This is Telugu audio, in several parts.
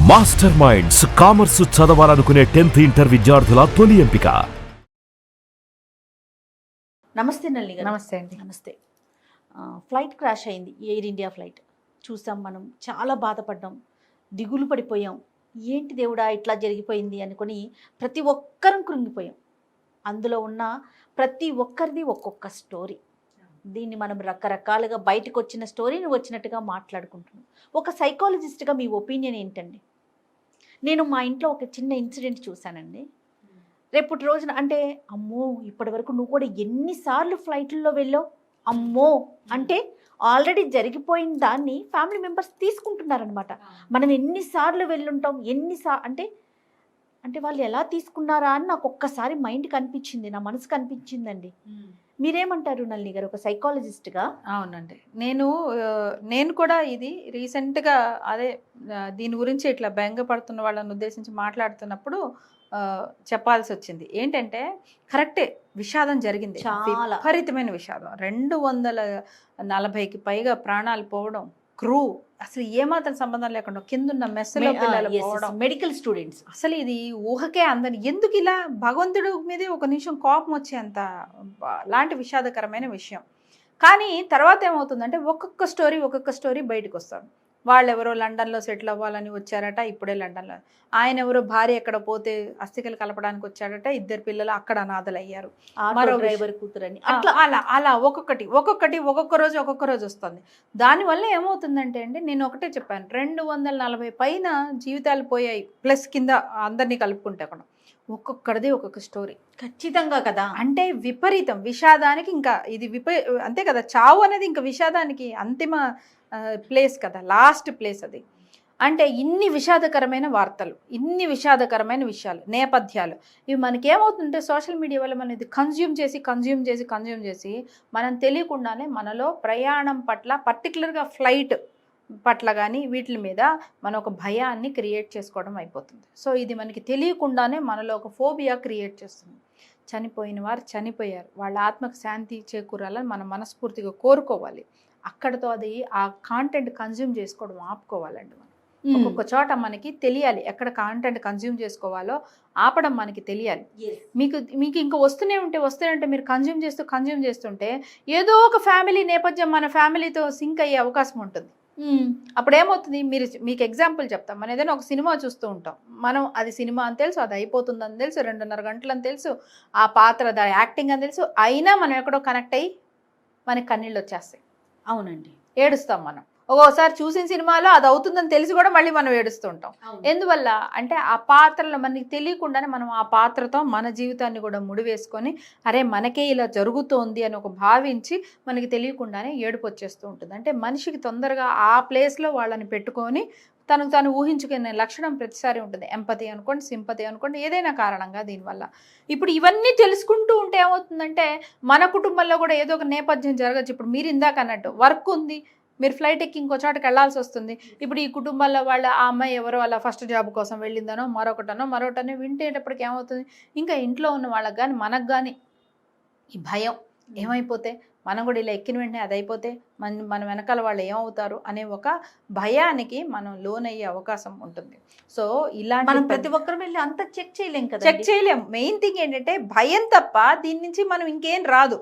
మాస్టర్ మైండ్స్ కామర్స్ చదవాలనుకునే 10th ఇంటర్ విద్యార్థుల తొలి ఎంపిక. నమస్తే నల్లి గారు. నమస్తే అండి. నమస్తే. ఫ్లైట్ క్రాష్ అయింది, ఎయిర్ ఇండియా ఫ్లైట్ చూసాం. మనం చాలా బాధపడ్డాం, దిగులు పడిపోయాం. ఏంటి దేవుడా ఇట్లా జరిగిపోయింది అనుకొని ప్రతి ఒక్కరం కృంగిపోయాం. అందులో ఉన్న ప్రతి ఒక్కరిది ఒక్కొక్క స్టోరీ. దీన్ని మనం రకరకాలుగా బయటకు వచ్చిన స్టోరీని వచ్చినట్టుగా మాట్లాడుకుంటున్నాం. ఒక సైకాలజిస్ట్గా మీ ఒపీనియన్ ఏంటండి? నేను మా ఇంట్లో ఒక చిన్న ఇన్సిడెంట్ చూశానండి. రేపటి రోజున అంటే అమ్మో ఇప్పటి వరకు నువ్వు కూడా ఎన్నిసార్లు ఫ్లైట్లలో వెళ్ళావు అమ్మో అంటే ఆల్రెడీ జరిగిపోయిన దాన్ని ఫ్యామిలీ మెంబర్స్ తీసుకుంటున్నారనమాట. మనం ఎన్నిసార్లు వెళ్ళుంటాం, అంటే అంటే వాళ్ళు ఎలా తీసుకున్నారా అని నాకు ఒక్కసారి మైండ్కి అనిపించింది, నా మనసుకు అనిపించిందండి. మీరేమంటారు నల్లి గారు ఒక సైకాలజిస్ట్గా? అవునండి, నేను కూడా ఇది రీసెంట్గా దీని గురించి ఇట్లా బెంగపడుతున్న వాళ్ళని ఉద్దేశించి మాట్లాడుతున్నప్పుడు చెప్పాల్సి వచ్చింది. ఏంటంటే కరెక్టే, విషాదం జరిగింది, చాలా విపరీతమైన విషాదం. 240కి పైగా ప్రాణాలు పోవడం, క్రూ అసలు ఏమాత్రం సంబంధం లేకుండా కిందున్న మెస్సులో పిల్లలు పోవడం, మెడికల్ స్టూడెంట్స్. అసలు ఇది ఊహకే అందని. ఎందుకు ఇలా భగవంతుడు మీదే ఒక నిమిషం కోపం వచ్చేంత లాంటి విషాదకరమైన విషయం. కానీ తర్వాత ఏమవుతుందంటే ఒక్కొక్క స్టోరీ బయటకు వస్తాడు. వాళ్ళెవరో లండన్లో సెటిల్ అవ్వాలని వచ్చారట, ఇప్పుడే లండన్లో. ఆయన ఎవరో భార్య ఎక్కడ పోతే అస్థికలు కలపడానికి వచ్చాడట, 2 పిల్లలు అక్కడ అనాథలు అయ్యారు. మరో డ్రైవర్ కూతురని అలా ఒక్కొక్కటి ఒక్కొక్క రోజు వస్తుంది. దానివల్ల ఏమవుతుందంటే అండి, నేను ఒకటే చెప్పాను, 240 పైన జీవితాలు పోయాయి, ప్లస్ కింద అందరినీ కలుపుకుంటే కూడా ఒక్కొక్కడిది ఒక్కొక్క స్టోరీ. ఖచ్చితంగా కదా. అంటే విపరీతం విషాదానికి, ఇంకా ఇది అంతే కదా, చావు అనేది ఇంకా విషాదానికి అంతిమ ప్లేస్ కదా, లాస్ట్ ప్లేస్ అది. అంటే ఇన్ని విషాదకరమైన వార్తలు, ఇన్ని విషాదకరమైన విషయాలు, నేపథ్యాలు, ఇవి మనకేమవుతుంటే సోషల్ మీడియా వల్ల మనం ఇది కన్జ్యూమ్ చేసి మనం తెలియకుండానే మనలో ప్రయాణం పట్ల, పర్టికులర్గా ఫ్లైట్ పట్ల కానీ వీటి మీద మనం ఒక భయాన్ని క్రియేట్ చేసుకోవడం అయిపోతుంది. సో ఇది మనకి తెలియకుండానే మనలో ఒక ఫోబియా క్రియేట్ చేస్తుంది. చనిపోయిన వారు చనిపోయారు, వాళ్ళ ఆత్మకు శాంతి చేకూరాలని మనం మనస్ఫూర్తిగా కోరుకోవాలి. అక్కడతో అది ఆ కాంటెంట్ కన్జ్యూమ్ చేసుకోవడం ఆపుకోవాలండి. మనం ఒక్కొక్క చోట మనకి తెలియాలి, ఎక్కడ కాంటెంట్ కన్జ్యూమ్ చేసుకోవాలో ఆపడం మనకి తెలియాలి. మీకు ఇంకా వస్తూనే ఉంటే మీరు కన్జ్యూమ్ చేస్తుంటే ఏదో ఒక ఫ్యామిలీ నేపథ్యం మన ఫ్యామిలీతో సింక్ అయ్యే అవకాశం ఉంటుంది. అప్పుడు ఏమవుతుంది, మీకు ఎగ్జాంపుల్ చెప్తాం. మనం ఏదైనా ఒక సినిమా చూస్తూ ఉంటాం, మనం అది సినిమా అని తెలుసు, అది అయిపోతుందని తెలుసు, 2.5 గంటలు అని తెలుసు, ఆ పాత్ర యాక్టింగ్ అని తెలుసు, అయినా మనం ఎక్కడో కనెక్ట్ అయ్యి మనకి కన్నీళ్ళు వచ్చేస్తాయి. అవునండి, ఏడుస్తాం. మనం ఒక్కోసారి చూసిన సినిమాలో అది అవుతుందని తెలిసి కూడా మళ్ళీ మనం ఏడుస్తూ ఉంటాం. ఎందువల్ల అంటే ఆ పాత్రలో మనకి తెలియకుండానే మనం ఆ పాత్రతో మన జీవితాన్ని కూడా ముడివేసుకొని, అరే మనకే ఇలా జరుగుతోంది అని ఒక భావించి మనకి తెలియకుండానే ఏడుపు వచ్చేస్తూ ఉంటుంది. అంటే మనిషికి తొందరగా ఆ ప్లేస్లో వాళ్ళని పెట్టుకొని తనకు తాను ఊహించుకునే లక్షణం ప్రతిసారి ఉంటుంది. ఎంపతి అనుకోండి, సింపతి అనుకోండి, ఏదైనా కారణంగా దీనివల్ల. ఇప్పుడు ఇవన్నీ తెలుసుకుంటూ ఉంటే ఏమవుతుందంటే మన కుటుంబంలో కూడా ఏదో ఒక నేపథ్యం జరగచ్చు. ఇప్పుడు మీరు ఇందాక అన్నట్టు వర్క్ ఉంది, మీరు ఫ్లైట్ ఎక్కి ఇంకో చోటకి వెళ్లాల్సి వస్తుంది. ఇప్పుడు ఈ కుటుంబాల్లో వాళ్ళ ఆ అమ్మాయి ఎవరో వాళ్ళ ఫస్ట్ జాబ్ కోసం వెళ్ళిందనో మరొకటనో వింటేటప్పటికి ఏమవుతుంది, ఇంకా ఇంట్లో ఉన్న వాళ్ళకి కానీ మనకు కానీ ఈ భయం, ఏమైపోతే మనం కూడా ఇలా ఎక్కిన వెంటనే అది అయిపోతే మన వెనకాల వాళ్ళు ఏమవుతారు అనే ఒక భయానికి మనం లోనయ్యే అవకాశం ఉంటుంది. సో ఇలాంటి మనం ప్రతి ఒక్కరు వెళ్ళి అంత చెక్ చేయలేం. మెయిన్ థింగ్ ఏంటంటే భయం తప్ప దీని నుంచి మనం ఇంకేం రాదు.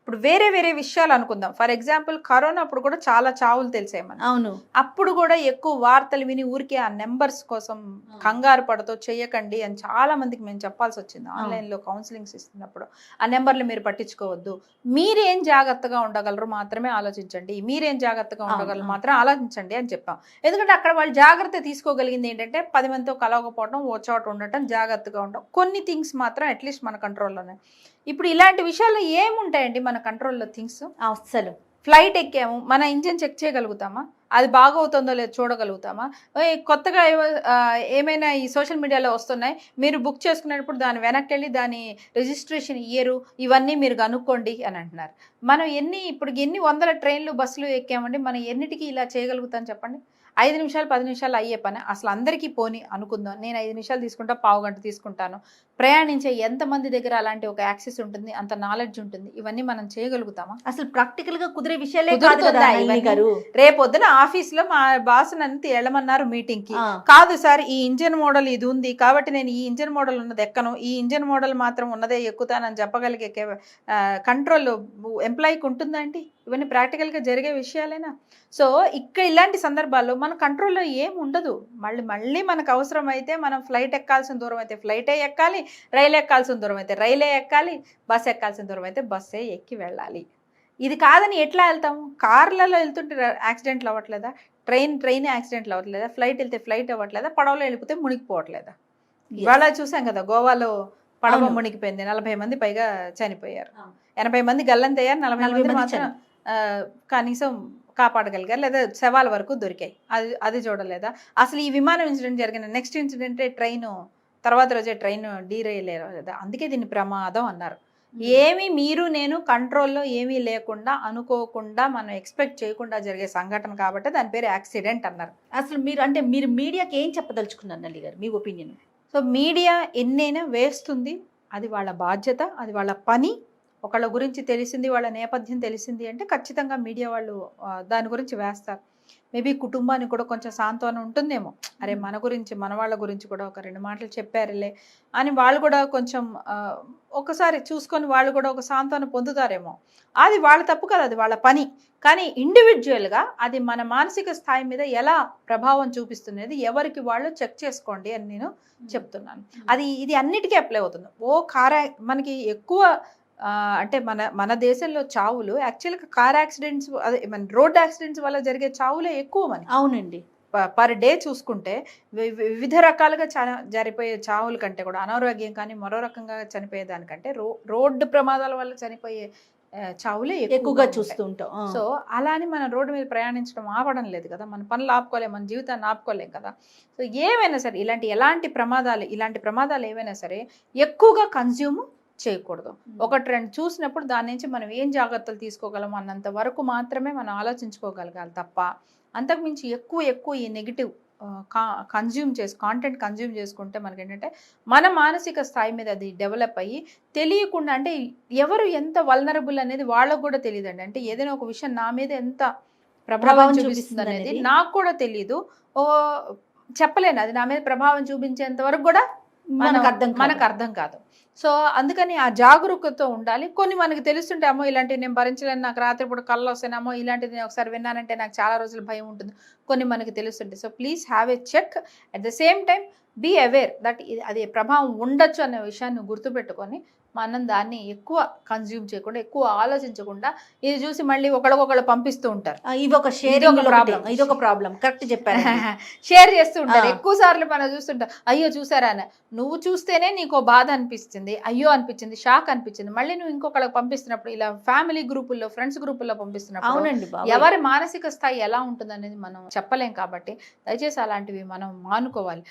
ఇప్పుడు వేరే విషయాలు అనుకుందాం. ఫర్ ఎగ్జాంపుల్ కరోనా అప్పుడు కూడా చాలా చావులు తెలిసాయి మనం. అవును, అప్పుడు కూడా ఎక్కువ వార్తలు విని ఊరికే ఆ నెంబర్స్ కోసం కంగారు పడుతూ చేయకండి అని చాలా మందికి మేము చెప్పాల్సి వచ్చింది. ఆన్లైన్లో కౌన్సిలింగ్స్ ఇస్తున్నప్పుడు ఆ నెంబర్లు మీరు పట్టించుకోవద్దు, మీరేం జాగ్రత్తగా ఉండగలరు మాత్రమే ఆలోచించండి, మీరేం జాగ్రత్తగా ఉండగలరు మాత్రం ఆలోచించండి అని చెప్పాం. ఎందుకంటే అక్కడ వాళ్ళు జాగ్రత్త తీసుకోగలిగింది ఏంటంటే 10 మందితో కలవకపోవడం, ఓ చోట ఉండటం, జాగ్రత్తగా ఉండడం. కొన్ని థింగ్స్ మాత్రం అట్లీస్ట్ మన కంట్రోల్లోనే. ఇప్పుడు ఇలాంటి విషయాల్లో ఏముంటాయండి మన కంట్రోల్లో థింగ్స్? అసలు ఫ్లైట్ ఎక్కాము, మన ఇంజిన్ చెక్ చేయగలుగుతామా, అది బాగవుతుందో లేదో చూడగలుగుతామా? కొత్తగా ఏమైనా ఈ సోషల్ మీడియాలో వస్తున్నాయి, మీరు బుక్ చేసుకునేటప్పుడు దాని వెనక్కి వెళ్ళి దాని రిజిస్ట్రేషన్ ఇయరు ఇవన్నీ మీరు కనుక్కోండి అని అంటున్నారు. మనం ఎన్ని 100 ట్రైన్లు బస్సులు ఎక్కామండి, మనం ఎన్నిటికీ ఇలా చేయగలుగుతాం చెప్పండి? 5 నిమిషాలు 10 నిమిషాలు అయ్యే పని అసలు అందరికీ పోని అనుకుందాం, నేను 5 నిమిషాలు తీసుకుంటా, పావు గంట తీసుకుంటాను, ప్రయాణించే ఎంతమంది దగ్గర అలాంటి ఒక యాక్సెస్ ఉంటుంది, అంత నాలెడ్జ్ ఉంటుంది, ఇవన్నీ మనం చేయగలుగుతామా? అసలు ప్రాక్టికల్ గా కుదిరే విషయాలే కాదు కుదురుతుందా కదా ఇవన్నీ? నళిని గారు. రేపొద్దున ఆఫీస్ లో మా బాస్ నంత వెళ్ళమన్నారు మీటింగ్ కి, ఆ. కాదు సార్ ఈ ఇంజన్ మోడల్ ఇది ఉంది కాబట్టి నేను ఈ ఇంజన్ మోడల్ ఉన్నది ఎక్కను, ఈ ఇంజన్ మోడల్ మాత్రం ఉన్నదే ఎక్కుతానని చెప్పగలిగే కంట్రోల్ ఎంప్లాయీకి ఉంటుందా అండి? ఇవన్నీ ప్రాక్టికల్ గా జరిగే విషయాలేనా? సో ఇక్కడ ఇలాంటి సందర్భాల్లో మన కంట్రోల్లో ఏం ఉండదు. మళ్ళీ మనకు అవసరం అయితే మనం ఫ్లైట్ ఎక్కాల్సిన దూరం అయితే ఫ్లైటే ఎక్కాలి, రైలు ఎక్కాల్సిన దూరం అయితే రైలే ఎక్కాలి, బస్ ఎక్కాల్సిన దూరం అయితే బస్సే ఎక్కి వెళ్ళాలి. ఇది కాదని ఎట్లా వెళ్తాము? కార్లలో వెళ్తుంటే యాక్సిడెంట్లు అవ్వట్లేదా? ట్రైన్ యాక్సిడెంట్లు అవ్వట్లేదా? ఫ్లైట్ వెళ్తే ఫ్లైట్ అవ్వట్లేదా? పడవలో వెళ్ళిపోతే మునిగిపోవట్లేదా? ఇవాళ చూసాం కదా, గోవాలో పడవ మునిగిపోయింది, 40 మంది పైగా చనిపోయారు, 80 మంది గల్లంతయ్యారు, 40 మంది మాత్రం కనీసం కాపాడగలిగారు, లేదా శవాల వరకు దొరికాయి. అది చూడలేదా? అసలు ఈ విమానం ఇన్సిడెంట్ జరిగిన నెక్స్ట్ ఇన్సిడెంటే ట్రైన్, తర్వాత రోజే ట్రైన్ డీరైల్ లేదా? అందుకే దీన్ని ప్రమాదం అన్నారు. ఏమీ మీరు నేను కంట్రోల్లో ఏమీ లేకుండా, అనుకోకుండా, మనం ఎక్స్పెక్ట్ చేయకుండా జరిగే సంఘటన కాబట్టి దాని పేరు యాక్సిడెంట్ అన్నారు. అసలు మీరు మీడియాకి ఏం చెప్పదలుచుకున్నారు నల్లి గారు, మీ ఒపీనియన్? సో మీడియా ఎన్నైనా వేస్తుంది, అది వాళ్ళ బాధ్యత, అది వాళ్ళ పని. ఒకళ్ళ గురించి తెలిసింది, వాళ్ళ నేపథ్యం తెలిసింది అంటే ఖచ్చితంగా మీడియా వాళ్ళు దాని గురించి వేస్తారు. మేబీ కుటుంబానికి కూడా కొంచెం సాంత్వనం ఉంటుందేమో, అరే మన గురించి, మన వాళ్ళ గురించి కూడా ఒక 2 మాటలు చెప్పారులే అని వాళ్ళు కూడా కొంచెం ఒకసారి చూసుకొని వాళ్ళు కూడా ఒక సాంత్వనం పొందుతారేమో. అది వాళ్ళ తప్పు కదా, అది వాళ్ళ పని. కానీ ఇండివిజువల్గా అది మన మానసిక స్థాయి మీద ఎలా ప్రభావం చూపిస్తున్నది ఎవరికి వాళ్ళు చెక్ చేసుకోండి అని నేను చెప్తున్నాను. ఇది అన్నిటికీ అప్లై అవుతుంది. మనకి ఎక్కువ అంటే మన దేశంలో చావులు యాక్చువల్గా కార్ యాక్సిడెంట్స్, అదే మన రోడ్ యాక్సిడెంట్స్ వల్ల జరిగే చావులే ఎక్కువ మనకి. అవునండి. పర్ డే చూసుకుంటే వివిధ రకాలుగా జరిపోయే చావుల కంటే కూడా, అనారోగ్యం కానీ మరో రకంగా చనిపోయేదానికంటే రోడ్డు ప్రమాదాల వల్ల చనిపోయే చావులే ఎక్కువగా చూస్తూ ఉంటాం. సో అలాని మనం రోడ్డు మీద ప్రయాణించడం ఆపడం లేదు కదా, మన పనులు ఆపుకోలేం, మన జీవితాన్ని ఆపుకోలేం కదా. సో ఏమైనా సరే ఇలాంటి ప్రమాదాలు ఏవైనా సరే ఎక్కువగా కన్జ్యూమ్ చేయకూడదు. 1-2 చూసినప్పుడు దాని నుంచి మనం ఏం జాగ్రత్తలు తీసుకోగలం అన్నంత వరకు మాత్రమే మనం ఆలోచించుకోగలగాలి తప్ప, అంతకుమించి ఎక్కువ ఈ నెగిటివ్ కాంటెంట్ కన్జ్యూమ్ చేసుకుంటే మనకి ఏంటంటే మన మానసిక స్థాయి మీద అది డెవలప్ అయ్యి తెలియకుండా, అంటే ఎవరు ఎంత వల్నరబుల్ అనేది వాళ్ళకు కూడా తెలియదండి. అంటే ఏదైనా ఒక విషయం నా మీద ఎంత ప్రభావం చూపిస్తుంది అనేది నాకు కూడా తెలియదు, చెప్పలేను. అది నా మీద ప్రభావం చూపించేంత వరకు కూడా మనకు అర్థం కాదు. సో అందుకని ఆ జాగరూకతతో ఉండాలి. కొన్ని మనకి తెలుస్తుంటే, అమ్మో ఇలాంటివి నేను భరించలేను, నాకు రాత్రిపూట కళ్ళు వస్తానేమో, ఇలాంటిది నేను ఒకసారి విన్నానంటే నాకు చాలా రోజులు భయం ఉంటుంది, కొన్ని మనకి తెలుస్తుంటాయి. So please have a check. At the same time be aware that అది ప్రభావం ఉండొచ్చు అనే విషయాన్ని గుర్తుపెట్టుకొని మనం దాన్ని ఎక్కువ కన్జ్యూమ్ చేయకుండా, ఎక్కువ ఆలోచించకుండా, ఇది చూసి మళ్ళీ ఒకళ్ళకొకళ్ళు పంపిస్తూ ఉంటారు. ఇదొక ప్రాబ్లం. కరెక్ట్ చెప్పారు. షేర్ చేస్తూ ఉంటారు. ఎక్కువ సార్లు మనం చూస్తుంటాం, అయ్యో చూసారా అని. నువ్వు చూస్తేనే నీకు బాధ అనిపిస్తుంది, అయ్యో అనిపించింది, షాక్ అనిపించింది. మళ్ళీ నువ్వు ఇంకొకళ్ళకి పంపిస్తున్నప్పుడు, ఇలా ఫ్యామిలీ గ్రూపుల్లో, ఫ్రెండ్స్ గ్రూపుల్లో పంపిస్తున్నప్పుడు ఎవరి మానసిక స్థాయి ఎలా ఉంటుంది అనేది మనం చెప్పలేం. కాబట్టి దయచేసి అలాంటివి మనం మానుకోవాలి.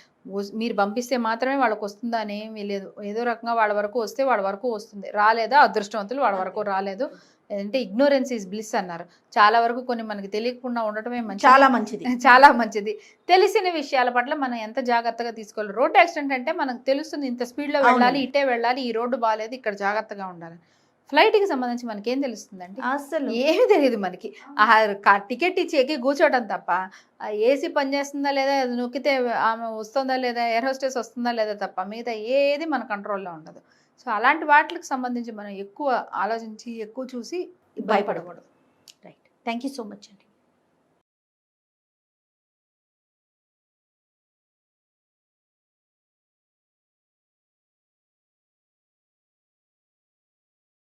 మీరు పంపిస్తే మాత్రమే వాళ్ళకి వస్తుందా అని ఏమీ లేదు. ఏదో రకంగా వాళ్ళ వరకు వస్తే వాళ్ళ వరకు వస్తుంది, రాలేదా అదృష్టవంతులు, వాళ్ళ వరకు రాలేదు. అంటే ఇగ్నోరెన్స్ ఈజ్ బ్లిస్ అన్నారు. చాలా వరకు కొన్ని మనకి తెలియకుండా ఉండటమే చాలా మంచిది. తెలిసిన విషయాల పట్ల మనం ఎంత జాగ్రత్తగా తీసుకోవాలి. రోడ్ యాక్సిడెంట్ అంటే మనకు తెలుస్తుంది, ఇంత స్పీడ్లో వెళ్ళాలి, ఇటే వెళ్ళాలి, ఈ రోడ్డు బాగాలేదు, ఇక్కడ జాగ్రత్తగా ఉండాలి. ఫ్లైట్కి సంబంధించి మనకేం తెలుస్తుందండి? అసలు ఏమీ తెలియదు మనకి. టికెట్ ఇచ్చి ఎక్కి కూర్చోవడం తప్ప, ఏసీ పనిచేస్తుందా లేదా, నొక్కితే ఆమె వస్తుందా లేదా, ఎయిర్ హోస్టెస్ వస్తుందా లేదా తప్ప మిగతా ఏది మన కంట్రోల్లో ఉండదు. సో అలాంటి వాటికి సంబంధించి మనం ఎక్కువ ఆలోచించి, ఎక్కువ చూసి భయపడకూడదు. Right. Thank you so much అండి.